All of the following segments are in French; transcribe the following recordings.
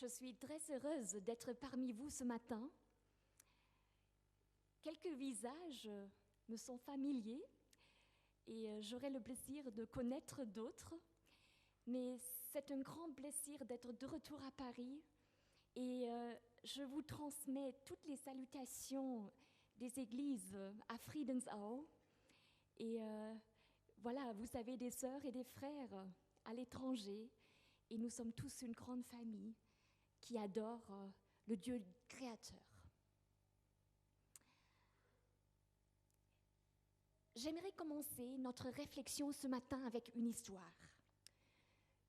Je suis très heureuse d'être parmi vous ce matin. Quelques visages me sont familiers et j'aurai le plaisir de connaître d'autres. Mais c'est un grand plaisir d'être de retour à Paris et je vous transmets toutes les salutations des églises à Friedensau. Et voilà, vous avez des sœurs et des frères à l'étranger et nous sommes tous une grande famille qui adore le Dieu créateur. J'aimerais commencer notre réflexion ce matin avec une histoire.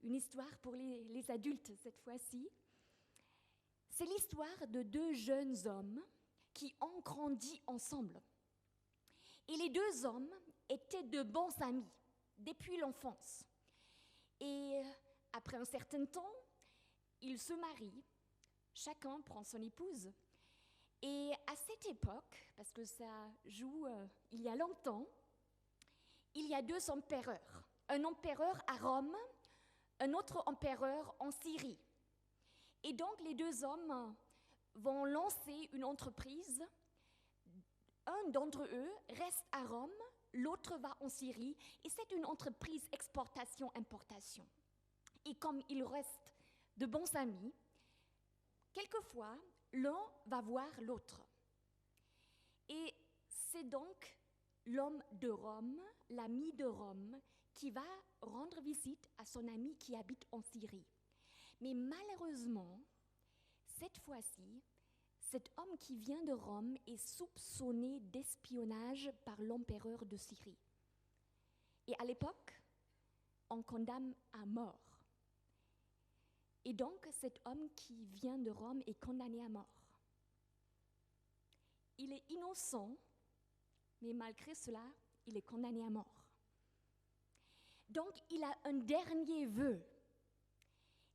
Une histoire pour les adultes cette fois-ci. C'est l'histoire de deux jeunes hommes qui ont grandi ensemble. Et les deux hommes étaient de bons amis depuis l'enfance. Et après un certain temps, ils se marient, chacun prend son épouse. Et à cette époque, parce que ça joue il y a longtemps, il y a deux empereurs. Un empereur à Rome, un autre empereur en Syrie. Et donc les deux hommes vont lancer une entreprise. Un d'entre eux reste à Rome, l'autre va en Syrie, et c'est une entreprise exportation-importation. Et comme ils restent de bons amis, quelquefois, l'un va voir l'autre. Et c'est donc l'homme de Rome, l'ami de Rome, qui va rendre visite à son ami qui habite en Syrie. Mais malheureusement, cette fois-ci, cet homme qui vient de Rome est soupçonné d'espionnage par l'empereur de Syrie. Et à l'époque, on condamne à mort. Et donc, cet homme qui vient de Rome est condamné à mort. Il est innocent, mais malgré cela, il est condamné à mort. Donc, il a un dernier vœu.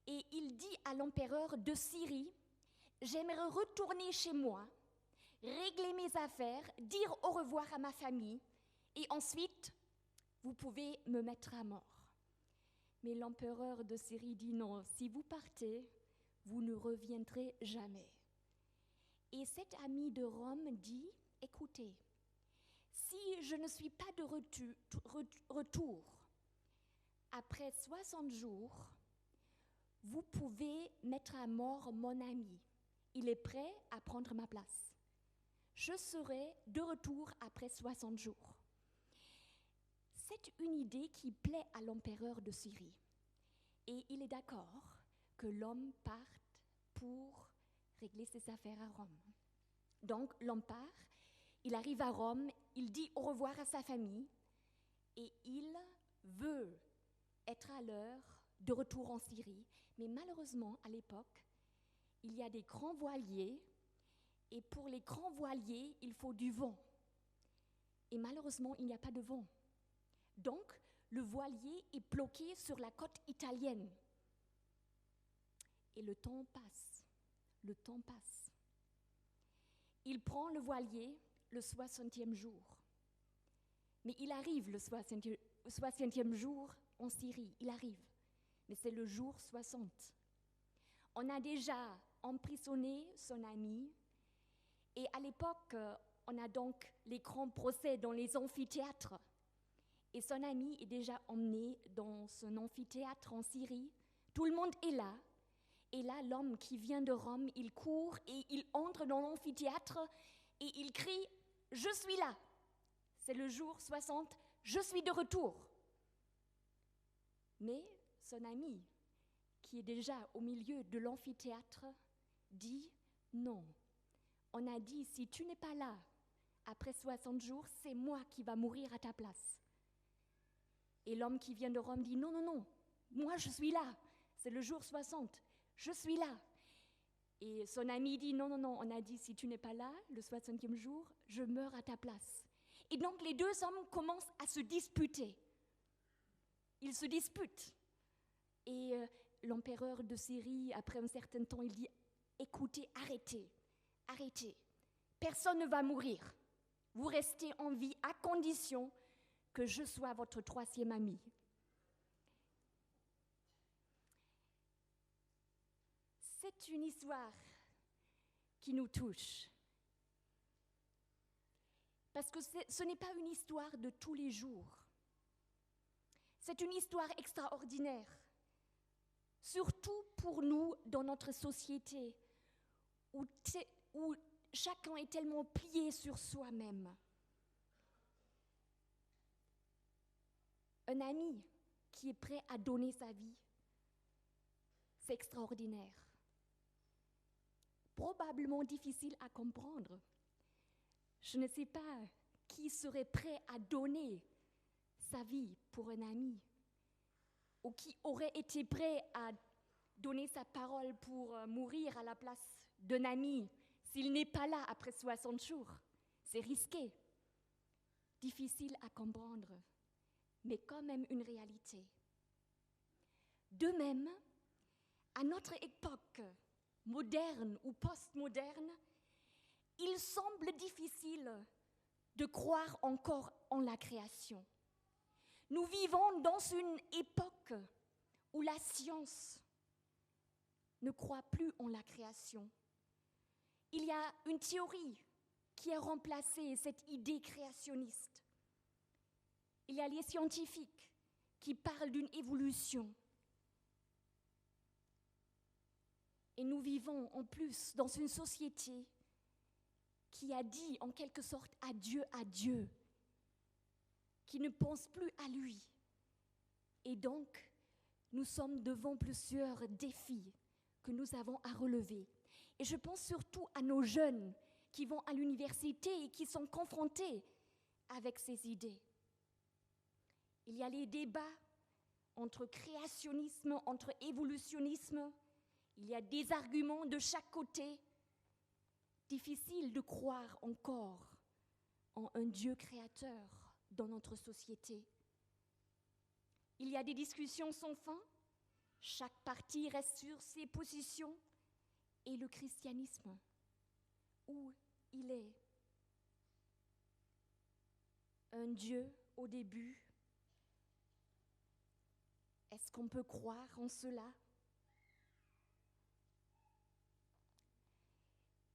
Et il dit à l'empereur de Syrie, « J'aimerais retourner chez moi, régler mes affaires, dire au revoir à ma famille, et ensuite, vous pouvez me mettre à mort. » Mais l'empereur de Syrie dit non, si vous partez, vous ne reviendrez jamais. Et cet ami de Rome dit, écoutez, si je ne suis pas de retour après 60 jours, vous pouvez mettre à mort mon ami. Il est prêt à prendre ma place. Je serai de retour après 60 jours. C'est une idée qui plaît à l'empereur de Syrie. Et il est d'accord que l'homme parte pour régler ses affaires à Rome. Donc l'homme part, il arrive à Rome, il dit au revoir à sa famille et il veut être à l'heure de retour en Syrie. Mais malheureusement, à l'époque, il y a des grands voiliers et pour les grands voiliers, il faut du vent. Et malheureusement, il n'y a pas de vent. Donc, le voilier est bloqué sur la côte italienne. Et le temps passe. Il prend le voilier le 60e jour. Mais il arrive le 60e jour en Syrie, il arrive. Mais c'est le jour 60. On a déjà emprisonné son ami. Et à l'époque, on a donc les grands procès dans les amphithéâtres. Et son ami est déjà emmené dans son amphithéâtre en Syrie. Tout le monde est là. Et là, l'homme qui vient de Rome, il court et il entre dans l'amphithéâtre et il crie « Je suis là !» C'est le jour 60, « Je suis de retour !» Mais son ami, qui est déjà au milieu de l'amphithéâtre, dit « Non, on a dit, si tu n'es pas là, après 60 jours, c'est moi qui va mourir à ta place. » Et l'homme qui vient de Rome dit « Non, non, non, moi je suis là, c'est le jour 60, je suis là. » Et son ami dit « Non, non, non, on a dit si tu n'es pas là, le 60e jour, je meurs à ta place. » Et donc les deux hommes commencent à se disputer. Ils se disputent. Et l'empereur de Syrie, après un certain temps, il dit « Écoutez, arrêtez, personne ne va mourir. Vous restez en vie à condition que je sois votre troisième ami. » C'est une histoire qui nous touche. Parce que ce n'est pas une histoire de tous les jours. C'est une histoire extraordinaire, surtout pour nous dans notre société, où chacun est tellement plié sur soi-même. Un ami qui est prêt à donner sa vie, c'est extraordinaire. Probablement difficile à comprendre. Je ne sais pas qui serait prêt à donner sa vie pour un ami, ou qui aurait été prêt à donner sa parole pour mourir à la place d'un ami s'il n'est pas là après 60 jours. C'est risqué, difficile à comprendre, mais quand même une réalité. De même, à notre époque moderne ou post-moderne, il semble difficile de croire encore en la création. Nous vivons dans une époque où la science ne croit plus en la création. Il y a une théorie qui a remplacé cette idée créationniste. Il y a les scientifiques qui parlent d'une évolution. Et nous vivons en plus dans une société qui a dit en quelque sorte adieu à Dieu, qui ne pense plus à lui. Et donc, nous sommes devant plusieurs défis que nous avons à relever. Et je pense surtout à nos jeunes qui vont à l'université et qui sont confrontés avec ces idées. Il y a les débats entre créationnisme, entre évolutionnisme. Il y a des arguments de chaque côté. Difficile de croire encore en un Dieu créateur dans notre société. Il y a des discussions sans fin. Chaque parti reste sur ses positions. Et le christianisme, où il est un Dieu au début. Est-ce qu'on peut croire en cela?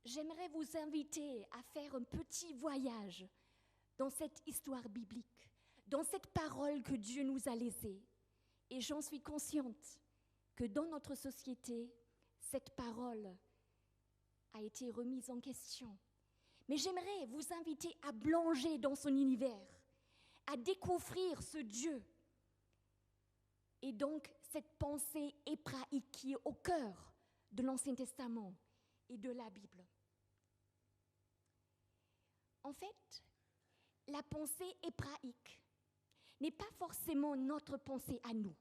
J'aimerais vous inviter à faire un petit voyage dans cette histoire biblique, dans cette parole que Dieu nous a laissée. Et j'en suis consciente que dans notre société, cette parole a été remise en question. Mais j'aimerais vous inviter à plonger dans son univers, à découvrir ce Dieu. Et donc, cette pensée hébraïque qui est au cœur de l'Ancien Testament et de la Bible. En fait, la pensée hébraïque n'est pas forcément notre pensée à nous.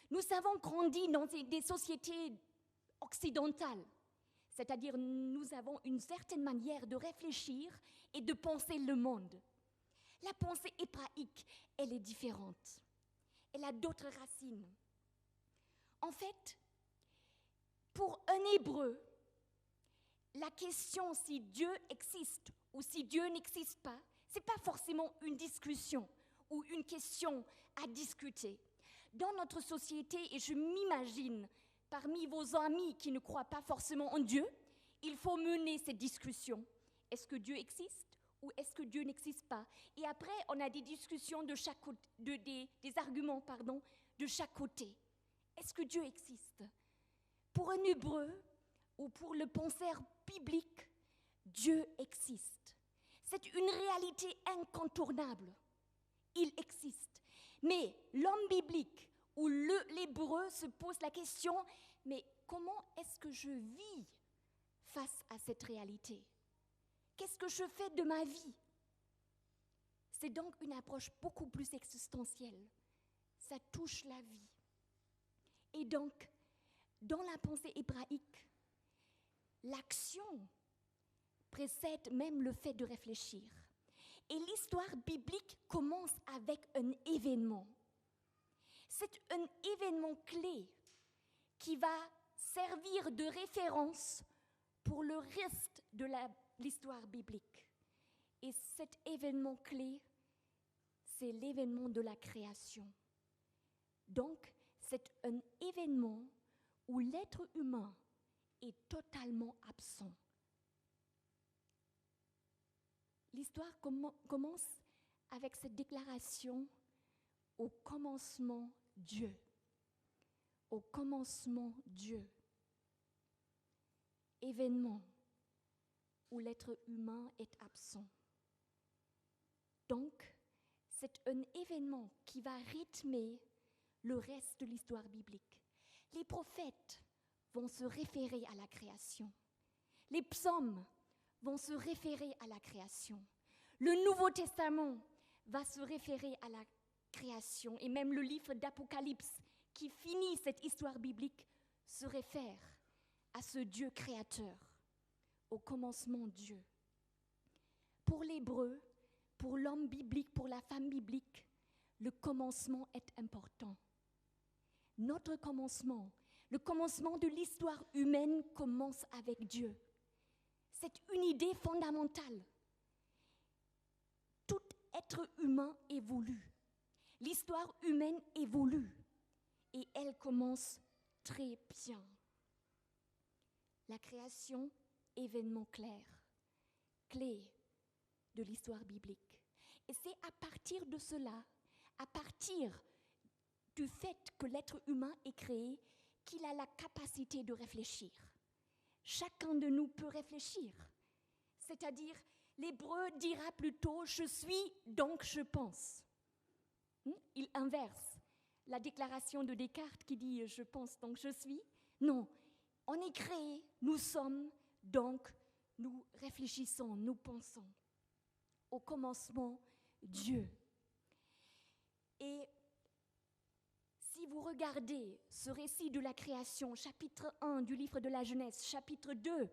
Nous avons grandi dans des sociétés occidentales, c'est-à-dire nous avons une certaine manière de réfléchir et de penser le monde. La pensée hébraïque, elle est différente. Elle a d'autres racines. En fait, pour un Hébreu, la question si Dieu existe ou si Dieu n'existe pas, ce n'est pas forcément une discussion ou une question à discuter. Dans notre société, et je m'imagine parmi vos amis qui ne croient pas forcément en Dieu, il faut mener cette discussion. Est-ce que Dieu existe ou est-ce que Dieu n'existe pas? Et après, on a des discussions de chaque côté, des arguments, de chaque côté. Est-ce que Dieu existe? Pour un Hébreu ou pour le penseur biblique, Dieu existe. C'est une réalité incontournable. Il existe. Mais l'homme biblique ou l'Hébreu se pose la question, mais comment est-ce que je vis face à cette réalité? Qu'est-ce que je fais de ma vie? C'est donc une approche beaucoup plus existentielle. Ça touche la vie. Et donc, dans la pensée hébraïque, l'action précède même le fait de réfléchir. Et l'histoire biblique commence avec un événement. C'est un événement clé qui va servir de référence pour le reste de l'histoire biblique. Et cet événement clé, c'est l'événement de la création. Donc, c'est un événement où l'être humain est totalement absent. L'histoire commence avec cette déclaration « Au commencement, Dieu ». Au commencement, Dieu. Événement où l'être humain est absent. Donc, c'est un événement qui va rythmer le reste de l'histoire biblique. Les prophètes vont se référer à la création. Les psaumes vont se référer à la création. Le Nouveau Testament va se référer à la création. Et même le livre d'Apocalypse, qui finit cette histoire biblique, se réfère à ce Dieu créateur. Au commencement, Dieu. Pour l'Hébreu, pour l'homme biblique, pour la femme biblique, le commencement est important. Notre commencement, le commencement de l'histoire humaine commence avec Dieu. C'est une idée fondamentale. Tout être humain évolue. L'histoire humaine évolue et elle commence très bien. La création, événement clair, clé de l'histoire biblique. Et c'est à partir de cela, à partir du fait que l'être humain est créé, qu'il a la capacité de réfléchir. Chacun de nous peut réfléchir. C'est-à-dire, l'hébreu dira plutôt « je suis, donc je pense ». Il inverse la déclaration de Descartes qui dit « je pense, donc je suis ». Non, on est créé, nous sommes, donc nous réfléchissons, nous pensons. Au commencement, Dieu. Et si vous regardez ce récit de la création, chapitre 1 du livre de la Genèse, chapitre 2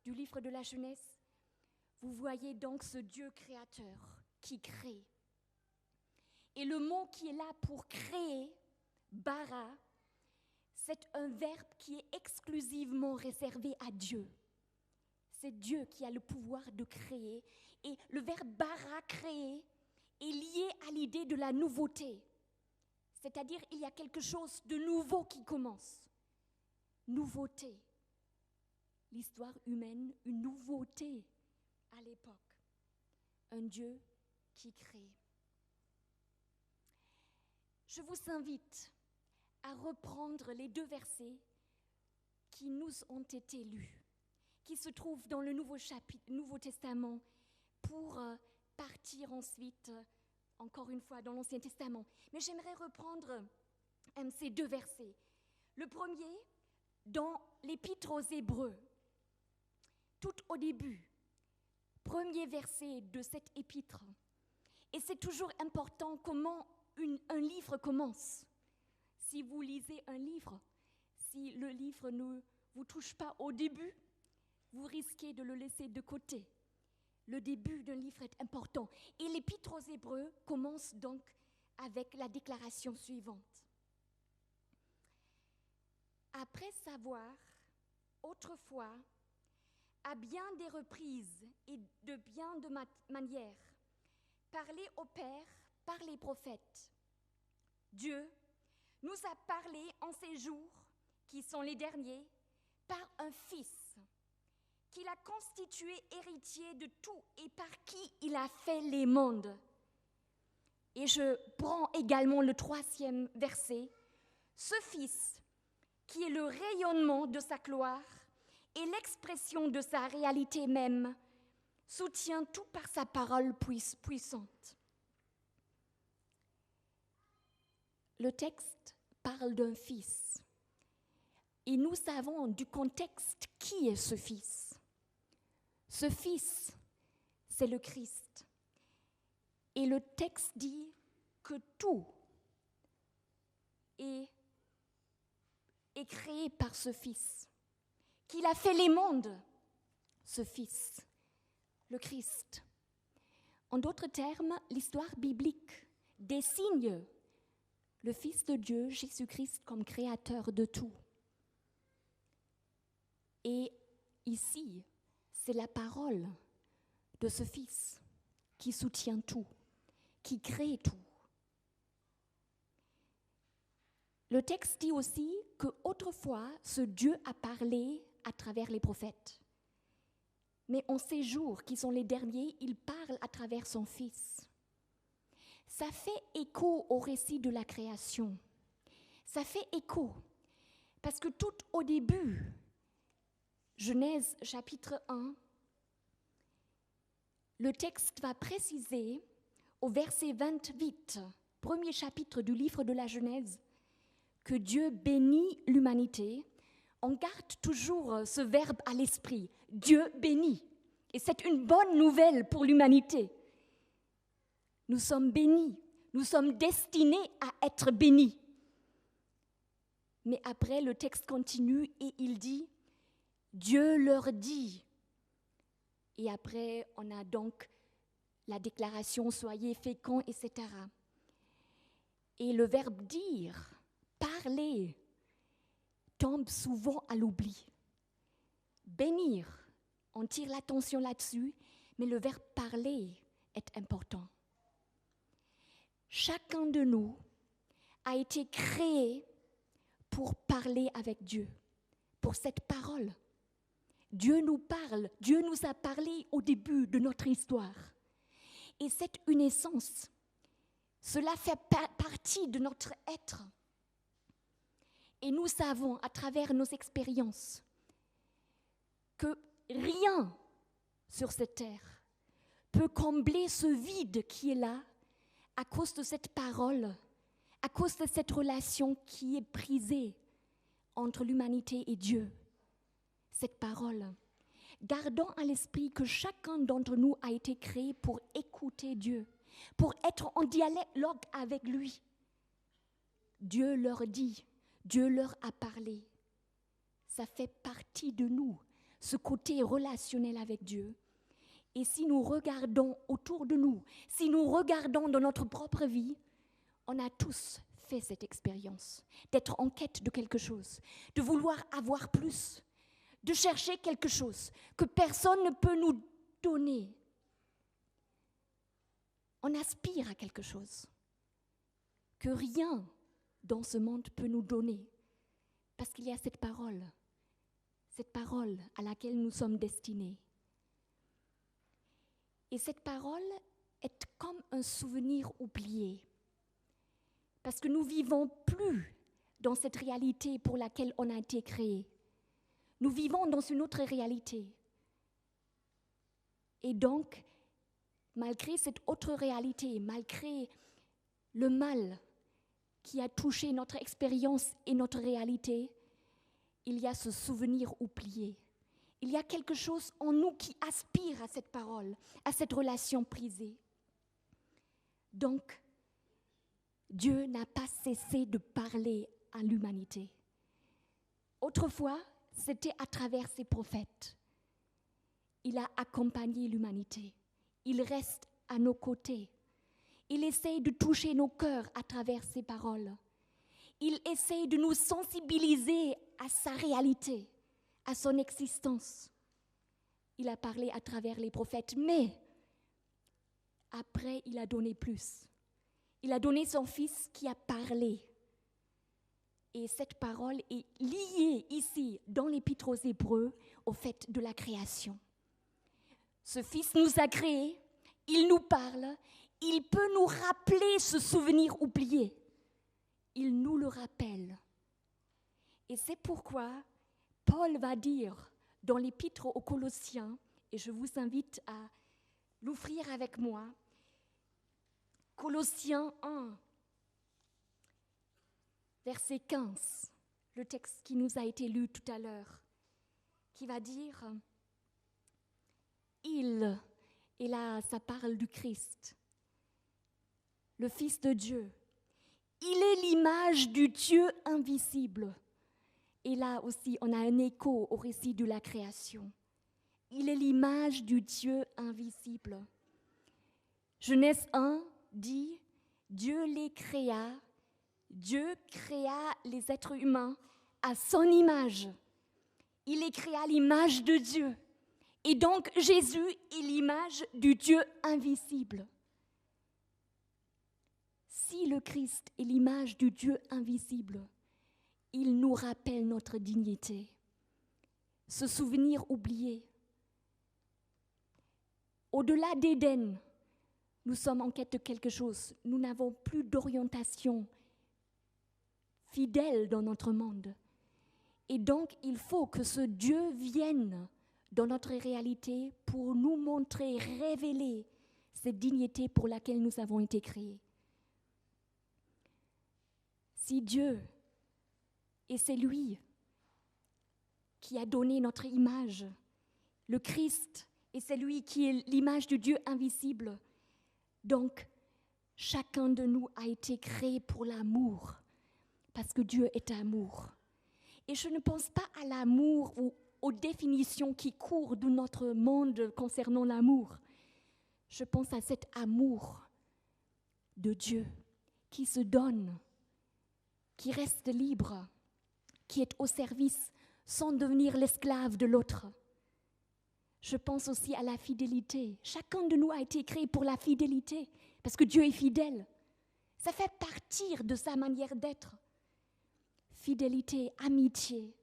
du livre de la Genèse, vous voyez donc ce Dieu créateur qui crée. Et le mot qui est là pour créer, bara, c'est un verbe qui est exclusivement réservé à Dieu. C'est Dieu qui a le pouvoir de créer. Et le verbe bara, créer, est lié à l'idée de la nouveauté. C'est-à-dire, il y a quelque chose de nouveau qui commence. Nouveauté. L'histoire humaine, une nouveauté à l'époque. Un Dieu qui crée. Je vous invite à reprendre les 2 versets qui nous ont été lus, qui se trouvent dans le Nouveau Testament, pour partir ensuite, encore une fois, dans l'Ancien Testament. Mais j'aimerais reprendre ces 2 versets. Le premier, dans l'Épître aux Hébreux, tout au début, premier verset de cette épître. Et c'est toujours important comment un livre commence. Si vous lisez un livre, si le livre ne vous touche pas au début, vous risquez de le laisser de côté. Le début d'un livre est important. Et l'Épître aux Hébreux commence donc avec la déclaration suivante. Après savoir, autrefois, à bien des reprises et de bien de manières, parlé au Père par les prophètes, Dieu nous a parlé en ces jours, qui sont les derniers, par un Fils, qu'il a constitué héritier de tout et par qui il a fait les mondes. Et je prends également le 3e verset. Ce Fils, qui est le rayonnement de sa gloire et l'expression de sa réalité même, soutient tout par sa parole puissante. Le texte parle d'un Fils. Et nous savons du contexte qui est ce Fils. Ce Fils, c'est le Christ. Et le texte dit que tout est créé par ce Fils, qu'il a fait les mondes, ce Fils, le Christ. En d'autres termes, l'histoire biblique désigne le Fils de Dieu, Jésus-Christ, comme créateur de tout. Et ici, c'est la parole de ce Fils qui soutient tout, qui crée tout. Le texte dit aussi qu'autrefois, ce Dieu a parlé à travers les prophètes. Mais en ces jours qui sont les derniers, il parle à travers son Fils. Ça fait écho au récit de la création. Ça fait écho, parce que tout au début, Genèse chapitre 1, le texte va préciser au verset 28, premier chapitre du livre de la Genèse, que Dieu bénit l'humanité. On garde toujours ce verbe à l'esprit, Dieu bénit. Et c'est une bonne nouvelle pour l'humanité. Nous sommes bénis, nous sommes destinés à être bénis. Mais après, le texte continue et il dit, Dieu leur dit. Et après, on a donc la déclaration, soyez féconds, etc. Et le verbe dire, parler, tombe souvent à l'oubli. Bénir, on tire l'attention là-dessus, mais le verbe parler est important. Chacun de nous a été créé pour parler avec Dieu, pour cette parole. Dieu nous parle, Dieu nous a parlé au début de notre histoire. Et c'est une essence. Cela fait partie de notre être. Et nous savons à travers nos expériences que rien sur cette terre peut combler ce vide qui est là à cause de cette parole, à cause de cette relation qui est brisée entre l'humanité et Dieu. Cette parole. Gardons à l'esprit que chacun d'entre nous a été créé pour écouter Dieu, pour être en dialogue avec lui. Dieu leur dit, Dieu leur a parlé. Ça fait partie de nous, ce côté relationnel avec Dieu. Et si nous regardons autour de nous, si nous regardons dans notre propre vie, on a tous fait cette expérience, d'être en quête de quelque chose, de vouloir avoir plus, de chercher quelque chose que personne ne peut nous donner. On aspire à quelque chose que rien dans ce monde peut nous donner, parce qu'il y a cette parole à laquelle nous sommes destinés. Et cette parole est comme un souvenir oublié, parce que nous ne vivons plus dans cette réalité pour laquelle on a été créé. Nous vivons dans une autre réalité. Et donc, malgré cette autre réalité, malgré le mal qui a touché notre expérience et notre réalité, il y a ce souvenir oublié. Il y a quelque chose en nous qui aspire à cette parole, à cette relation brisée. Donc, Dieu n'a pas cessé de parler à l'humanité. Autrefois, c'était à travers ses prophètes. Il a accompagné l'humanité. Il reste à nos côtés. Il essaye de toucher nos cœurs à travers ses paroles. Il essaye de nous sensibiliser à sa réalité, à son existence. Il a parlé à travers les prophètes, mais après, il a donné plus. Il a donné son Fils qui a parlé. Et cette parole est liée ici, dans l'Épître aux Hébreux, au fait de la création. Ce Fils nous a créés, il nous parle, il peut nous rappeler ce souvenir oublié. Il nous le rappelle. Et c'est pourquoi Paul va dire dans l'Épître aux Colossiens, et je vous invite à l'ouvrir avec moi, Colossiens 1, verset 15, le texte qui nous a été lu tout à l'heure, qui va dire « Il », et là ça parle du Christ, le Fils de Dieu, il est l'image du Dieu invisible. Et là aussi, on a un écho au récit de la création. Il est l'image du Dieu invisible. Genèse 1 dit « Dieu les créa ». Dieu créa les êtres humains à son image. Il les créa à l'image de Dieu. Et donc, Jésus est l'image du Dieu invisible. Si le Christ est l'image du Dieu invisible, il nous rappelle notre dignité. ce souvenir oublié. Au-delà d'Éden, nous sommes en quête de quelque chose. Nous n'avons plus d'orientation fidèle dans notre monde. Et donc, il faut que ce Dieu vienne dans notre réalité pour nous montrer, révéler cette dignité pour laquelle nous avons été créés. Si Dieu, et c'est lui qui a donné notre image, le Christ, et c'est lui qui est l'image du Dieu invisible, donc chacun de nous a été créé pour l'amour, parce que Dieu est amour. Et je ne pense pas à l'amour ou aux définitions qui courent de notre monde concernant l'amour. Je pense à cet amour de Dieu qui se donne, qui reste libre, qui est au service sans devenir l'esclave de l'autre. Je pense aussi à la fidélité. Chacun de nous a été créé pour la fidélité, parce que Dieu est fidèle. Ça fait partie de sa manière d'être. Fidélité, amitié,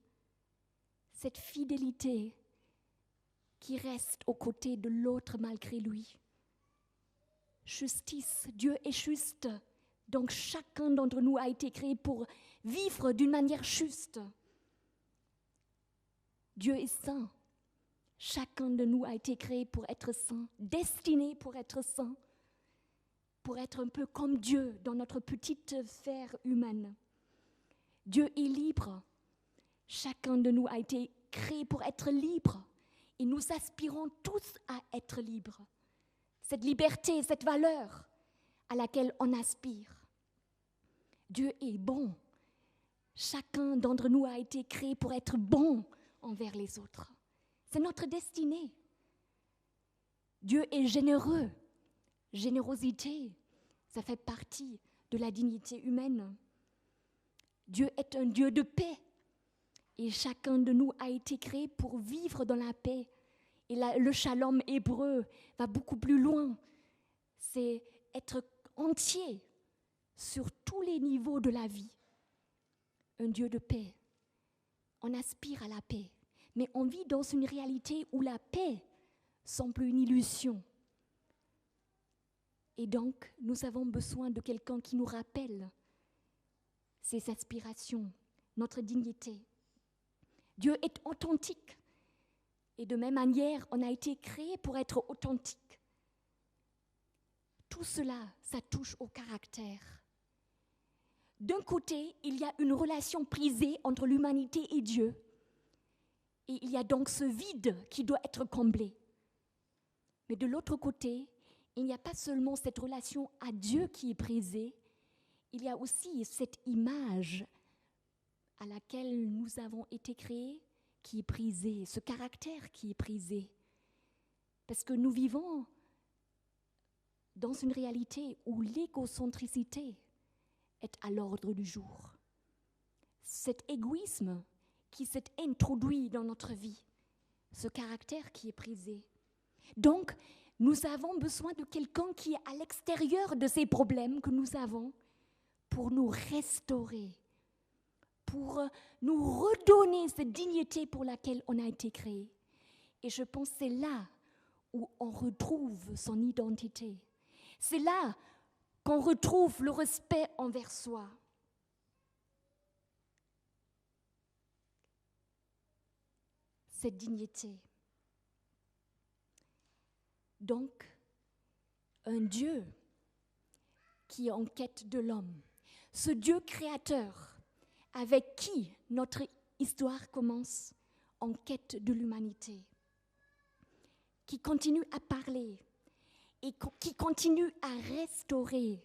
cette fidélité qui reste aux côtés de l'autre malgré lui. Justice, Dieu est juste, donc chacun d'entre nous a été créé pour vivre d'une manière juste. Dieu est saint, chacun de nous a été créé pour être saint, destiné pour être saint, pour être un peu comme Dieu dans notre petite sphère humaine. Dieu est libre. Chacun de nous a été créé pour être libre. Et nous aspirons tous à être libres. Cette liberté, cette valeur à laquelle on aspire. Dieu est bon. Chacun d'entre nous a été créé pour être bon envers les autres. C'est notre destinée. Dieu est généreux. Générosité, ça fait partie de la dignité humaine. Dieu est un Dieu de paix et chacun de nous a été créé pour vivre dans la paix. Et le shalom hébreu va beaucoup plus loin. C'est être entier sur tous les niveaux de la vie. Un Dieu de paix. On aspire à la paix, mais on vit dans une réalité où la paix semble une illusion. Et donc, nous avons besoin de quelqu'un qui nous rappelle ses aspirations, notre dignité. Dieu est authentique. Et de même manière, on a été créé pour être authentique. Tout cela, ça touche au caractère. D'un côté, il y a une relation brisée entre l'humanité et Dieu. Et il y a donc ce vide qui doit être comblé. Mais de l'autre côté, il n'y a pas seulement cette relation à Dieu qui est brisée, il y a aussi cette image à laquelle nous avons été créés qui est brisée, ce caractère qui est brisé. Parce que nous vivons dans une réalité où l'égocentricité est à l'ordre du jour. Cet égoïsme qui s'est introduit dans notre vie, ce caractère qui est brisé. Donc, nous avons besoin de quelqu'un qui est à l'extérieur de ces problèmes que nous avons pour nous restaurer, pour nous redonner cette dignité pour laquelle on a été créé. Et je pense que c'est là où on retrouve son identité. C'est là qu'on retrouve le respect envers soi. Cette dignité. Donc, un Dieu qui est en quête de l'homme, ce Dieu créateur avec qui notre histoire commence en quête de l'humanité, qui continue à parler et qui continue à restaurer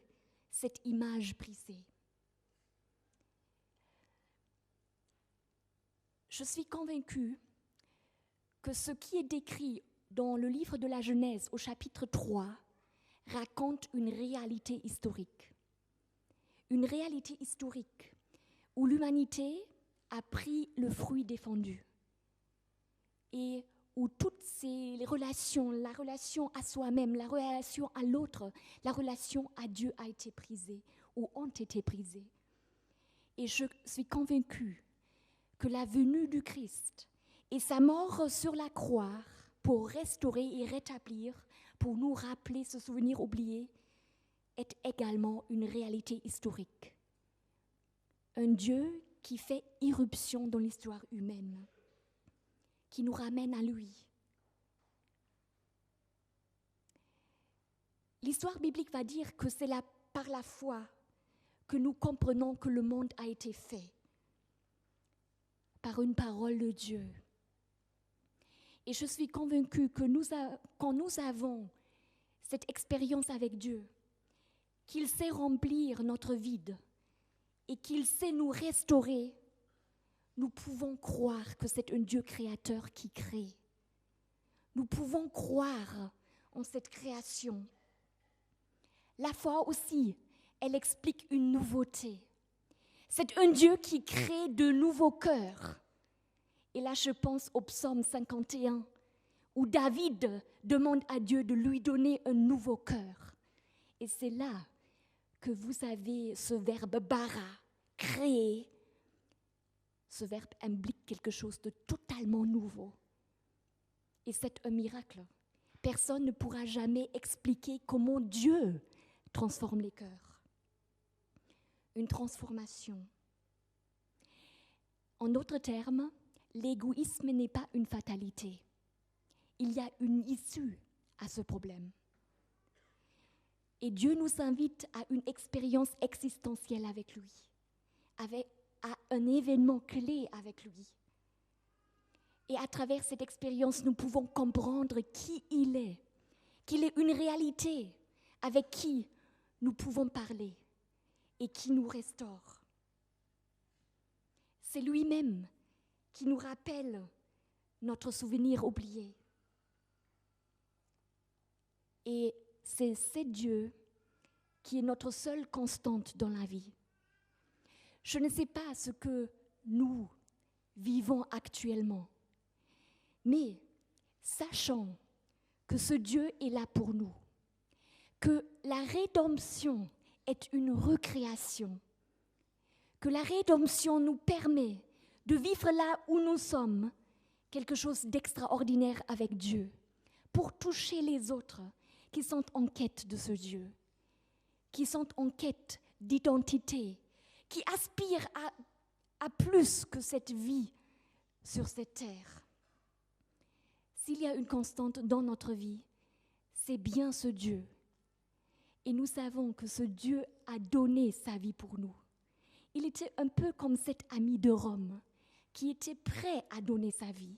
cette image brisée. Je suis convaincue que ce qui est décrit dans le livre de la Genèse au chapitre 3 raconte une réalité historique. Une réalité historique où l'humanité a pris le fruit défendu et où toutes ces relations, la relation à soi-même, la relation à l'autre, la relation à Dieu a été brisée ou ont été brisées. Et je suis convaincue que la venue du Christ Et sa mort sur la croix pour restaurer et rétablir, pour nous rappeler ce souvenir oublié, est également une réalité historique. Un Dieu qui fait irruption dans l'histoire humaine, qui nous ramène à lui. L'histoire biblique va dire que c'est par la foi que nous comprenons que le monde a été fait, par une parole de Dieu. Et je suis convaincue que quand nous avons cette expérience avec Dieu, qu'il sait remplir notre vide et qu'il sait nous restaurer, nous pouvons croire que c'est un Dieu créateur qui crée. Nous pouvons croire en cette création. La foi aussi, elle explique une nouveauté. C'est un Dieu qui crée de nouveaux cœurs. Et là, je pense au psaume 51, où David demande à Dieu de lui donner un nouveau cœur. Et c'est là que vous avez ce verbe bara, créer. Ce verbe implique quelque chose de totalement nouveau. Et c'est un miracle. Personne ne pourra jamais expliquer comment Dieu transforme les cœurs. Une transformation. En d'autres termes, l'égoïsme n'est pas une fatalité. Il y a une issue à ce problème. Et Dieu nous invite à une expérience existentielle avec lui, à un événement clé avec lui. Et à travers cette expérience, nous pouvons comprendre qui il est, qu'il est une réalité avec qui nous pouvons parler et qui nous restaure. C'est lui-même qui nous rappelle notre souvenir oublié. Et c'est Dieu qui est notre seule constante dans la vie. Je ne sais pas ce que nous vivons actuellement, mais sachons que ce Dieu est là pour nous, que la rédemption est une recréation, que la rédemption nous permet de vivre là où nous sommes quelque chose d'extraordinaire avec Dieu, pour toucher les autres qui sont en quête de ce Dieu, qui sont en quête d'identité, qui aspirent à plus que cette vie sur cette terre. S'il y a une constante dans notre vie, c'est bien ce Dieu. Et nous savons que ce Dieu a donné sa vie pour nous. Il était un peu comme cet ami de Rome qui était prêt à donner sa vie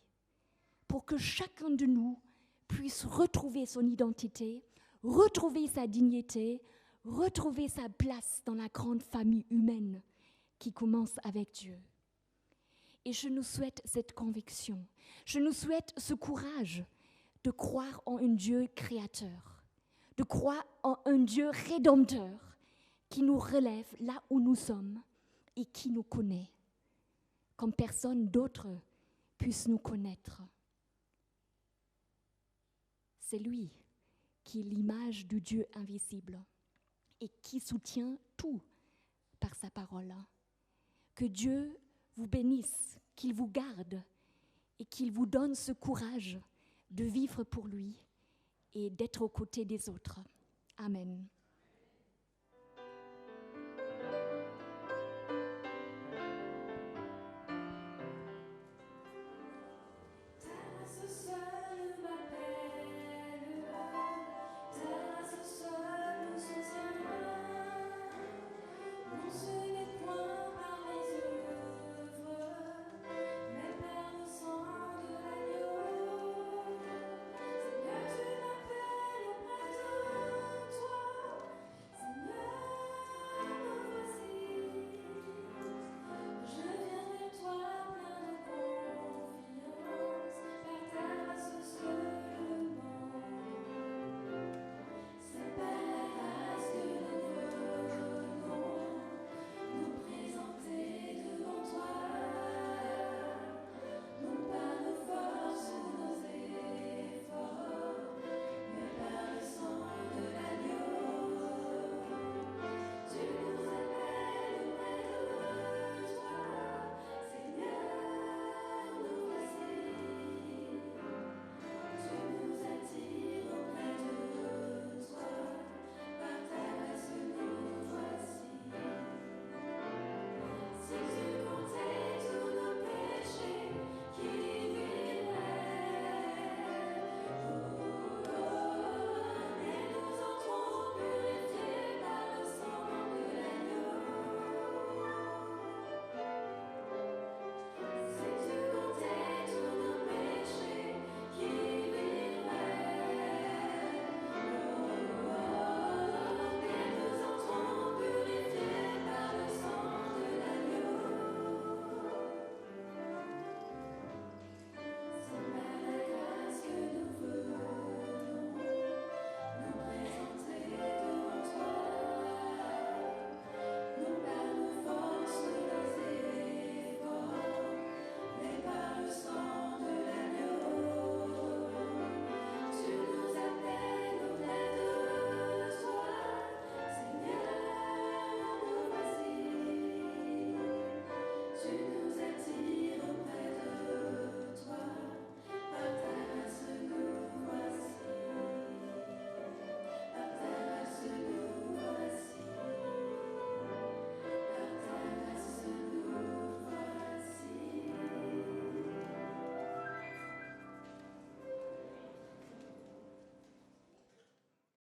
pour que chacun de nous puisse retrouver son identité, retrouver sa dignité, retrouver sa place dans la grande famille humaine qui commence avec Dieu. Et je nous souhaite cette conviction, je nous souhaite ce courage de croire en un Dieu créateur, de croire en un Dieu rédempteur qui nous relève là où nous sommes et qui nous connaît, comme personne d'autre puisse nous connaître. C'est lui qui est l'image du Dieu invisible et qui soutient tout par sa parole. Que Dieu vous bénisse, qu'il vous garde et qu'il vous donne ce courage de vivre pour lui et d'être aux côtés des autres. Amen.